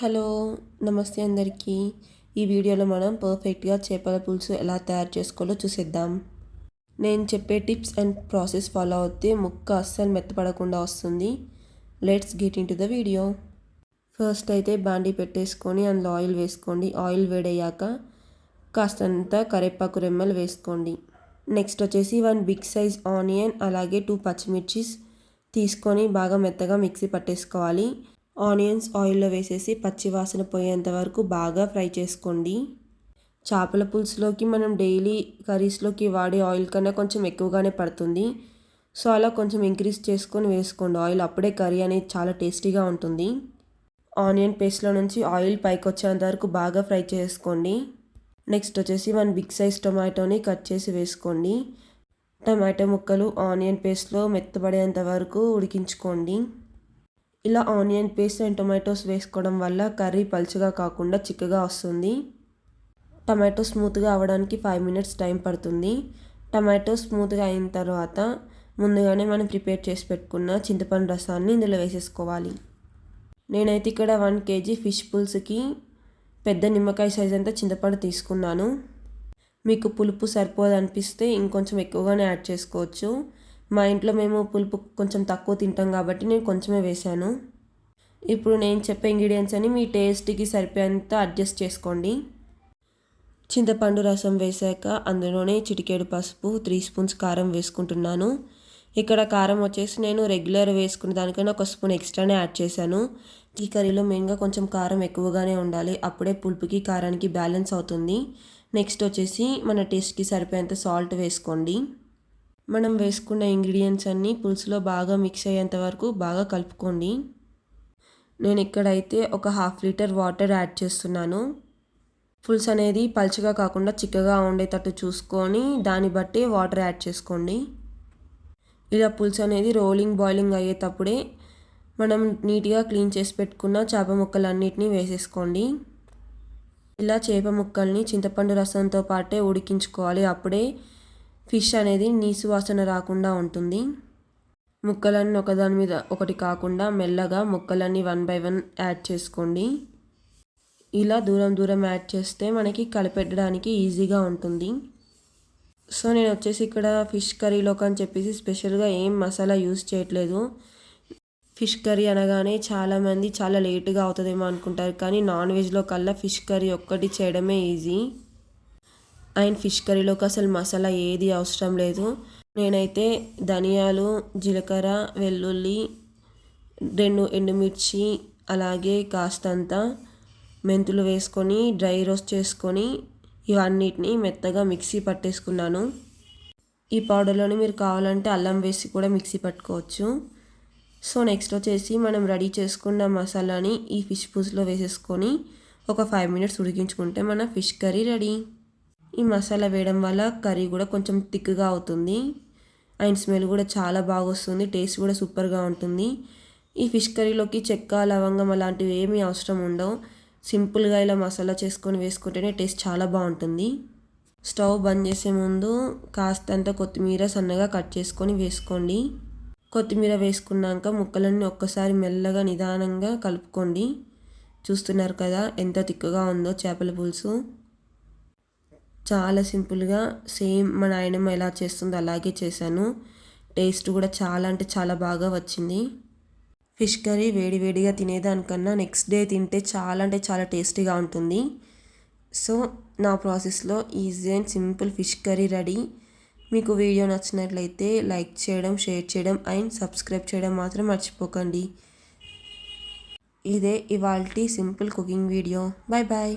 Hello నమస్తే అందరికీ. ఈ వీడియోలో మనం పర్ఫెక్ట్గా చేపల పులుసు ఎలా తయారు చేసుకోవాలో చూసేద్దాం. నేను చెప్పే టిప్స్ అండ్ ప్రాసెస్ ఫాలో అవుతే ముక్క అస్సలు మెత్తపడకుండా వస్తుంది. Let's get in to the video. First అయితే బాండీ పెట్టేసుకొని అందులో ఆయిల్ వేసుకోండి. ఆయిల్ వేడయ్యాక కాస్తంత కరివేపాకు రెమ్మలు వేసుకోండి. నెక్స్ట్ వచ్చేసి 1 బిగ్ సైజ్ ఆనియన్ అలాగే 2 పచ్చిమిర్చిస్ తీసుకొని బాగా మెత్తగా మిక్సీ పట్టేసుకోవాలి. ఆనియన్స్ ఆయిల్లో వేసేసి పచ్చివాసన పోయేంత వరకు బాగా ఫ్రై చేసుకోండి. చేపల పులుసులోకి మనం డైలీ కర్రీస్లోకి వాడే ఆయిల్ కన్నా కొంచెం ఎక్కువగానే పడుతుంది. సో అలా కొంచెం ఇంక్రీజ్ చేసుకొని వేసుకోండి ఆయిల్. అప్పుడే కర్రీ అనేది చాలా టేస్టీగా ఉంటుంది. ఆనియన్ పేస్ట్లో నుంచి ఆయిల్ పైకి వచ్చేంత వరకు బాగా ఫ్రై చేసుకోండి. నెక్స్ట్ వచ్చేసి 1 బిగ్ సైజ్ టొమాటోని కట్ చేసి వేసుకోండి. టమాటో ముక్కలు ఆనియన్ పేస్ట్లో మెత్తబడేంత వరకు ఉడికించుకోండి. ఇలా ఆనియన్ పేస్ట్ అండ్ టొమాటోస్ వేసుకోవడం వల్ల కర్రీ పలుచగా కాకుండా చిక్కగా వస్తుంది. టమాటో స్మూత్గా అవ్వడానికి 5 మినిట్స్ టైం పడుతుంది. టమాటో స్మూత్గా అయిన తర్వాత ముందుగానే మనం ప్రిపేర్ చేసి పెట్టుకున్న చింతపండు రసాన్ని ఇందులో వేసేసుకోవాలి. నేనైతే ఇక్కడ 1 kg ఫిష్ పులుసుకి పెద్ద నిమ్మకాయ సైజ్ అంతా చింతపండు తీసుకున్నాను. మీకు పులుపు సరిపోదనిపిస్తే ఇంకొంచెం ఎక్కువగానే యాడ్ చేసుకోవచ్చు. మా ఇంట్లో మేము పులుపు కొంచెం తక్కువ తింటాం కాబట్టి నేను కొంచెమే వేశాను. ఇప్పుడు నేను చెప్పే ఇంగ్రీడియంట్స్ అని మీ టేస్ట్కి సరిపోయేంత అడ్జస్ట్ చేసుకోండి. చింతపండు రసం వేసాక అందులోనే చిటికెడు పసుపు, 3 స్పూన్స్ కారం వేసుకుంటున్నాను. ఇక్కడ కారం వచ్చేసి నేను రెగ్యులర్ వేసుకునే దానికన్నా 1 స్పూన్ ఎక్స్ట్రానే యాడ్ చేశాను. ఈ కర్రీలో మెయిన్గా కొంచెం కారం ఎక్కువగానే ఉండాలి. అప్పుడే పులుపుకి కారానికి బ్యాలెన్స్ అవుతుంది. నెక్స్ట్ వచ్చేసి మన టేస్ట్కి సరిపోయేంత సాల్ట్ వేసుకోండి. మనం వేసుకున్న ఇంగ్రీడియంట్స్ అన్నీ పులుసులో బాగా మిక్స్ అయ్యేంత వరకు బాగా కలుపుకోండి. నేను ఇక్కడైతే ఒక 1/2 లీటర్ వాటర్ యాడ్ చేస్తున్నాను. పులుసు అనేది పలుచగా కాకుండా చిక్కగా ఉండేటట్టు చూసుకొని దాన్ని బట్టి వాటర్ యాడ్ చేసుకోండి. ఇలా పులుసు అనేది రోలింగ్ బాయిలింగ్ అయ్యేటప్పుడే మనం నీట్గా క్లీన్ చేసి పెట్టుకున్న చేప ముక్కలన్నిటినీ వేసేసుకోండి. ఇలా చేప ముక్కల్ని చింతపండు రసంతో పాటే ఉడికించుకోవాలి. అప్పుడే ఫిష్ అనేది నీసు వాసన రాకుండా ఉంటుంది. ముక్కలన్నీ ఒకదాని మీద ఒకటి కాకుండా మెల్లగా ముక్కలన్నీ 1 by 1 యాడ్ చేసుకోండి. ఇలా దూరం యాడ్ చేస్తే మనకి కలిపెట్టడానికి ఈజీగా ఉంటుంది. సో నేను వచ్చేసి ఇక్కడ ఫిష్ కర్రీలోకి అని చెప్పేసి స్పెషల్గా ఏం మసాలా యూస్ చేయట్లేదు. ఫిష్ కర్రీ అనగానే చాలామంది చాలా లేటుగా అవుతుందేమో అనుకుంటారు, కానీ నాన్ వెజ్లో కల్లా ఫిష్ కర్రీ ఒక్కటి చేయడమే ఈజీ. అండ్ ఫిష్ కర్రీలోకి అసలు మసాలా ఏది అవసరం లేదు. నేనైతే ధనియాలు, జీలకర్ర, వెల్లుల్లి, 2 ఎండుమిర్చి అలాగే కాస్తంత మెంతులు వేసుకొని డ్రై రోస్ట్ చేసుకొని ఇవన్నిటిని మెత్తగా మిక్సీ పట్టేసుకున్నాను. ఈ పౌడర్లోని మీరు కావాలంటే అల్లం వేసి కూడా మిక్సీ పట్టుకోవచ్చు. సో నెక్స్ట్ వచ్చేసి మనం రెడీ చేసుకున్న మసాలాని ఈ ఫిష్ పులుసులో వేసేసుకొని ఒక 5 మినిట్స్ ఉడికించుకుంటే మన ఫిష్ కర్రీ రెడీ. ఈ మసాలా వేయడం వల్ల కర్రీ కూడా కొంచెం థిక్గా అవుతుంది అండ్ స్మెల్ కూడా చాలా బాగా వస్తుంది. టేస్ట్ కూడా సూపర్గా ఉంటుంది. ఈ ఫిష్ కర్రీలోకి చెక్క, లవంగం అలాంటివి ఏమీ అవసరం ఉండవు. సింపుల్గా ఇలా మసాలా చేసుకొని వేసుకుంటేనే టేస్ట్ చాలా బాగుంటుంది. స్టవ్ బంద్ చేసే ముందు కాస్తంత కొత్తిమీర సన్నగా కట్ చేసుకొని వేసుకోండి. కొత్తిమీర వేసుకున్నాక ముక్కలన్నీ ఒక్కసారి మెల్లగా నిదానంగా కలుపుకోండి. చూస్తున్నారు కదా ఎంత థిక్గా ఉందో చేపల పులుసు. చాలా సింపుల్గా సేమ్ మా నాయనమ్మ ఎలా చేస్తుందో అలాగే చేశాను. టేస్ట్ కూడా చాలా అంటే చాలా బాగా వచ్చింది. ఫిష్ కర్రీ వేడివేడిగా తినేదానికన్నా నెక్స్ట్ డే తింటే చాలా అంటే చాలా టేస్టీగా ఉంటుంది. సో నా ప్రాసెస్లో easy and simple fish curry ready. మీకు వీడియో నచ్చినట్లయితే లైక్ చేయడం, షేర్ చేయడం అండ్ సబ్స్క్రైబ్ చేయడం మాత్రం మర్చిపోకండి. ఇదే ఇవాల్టి simple cooking video. Bye bye.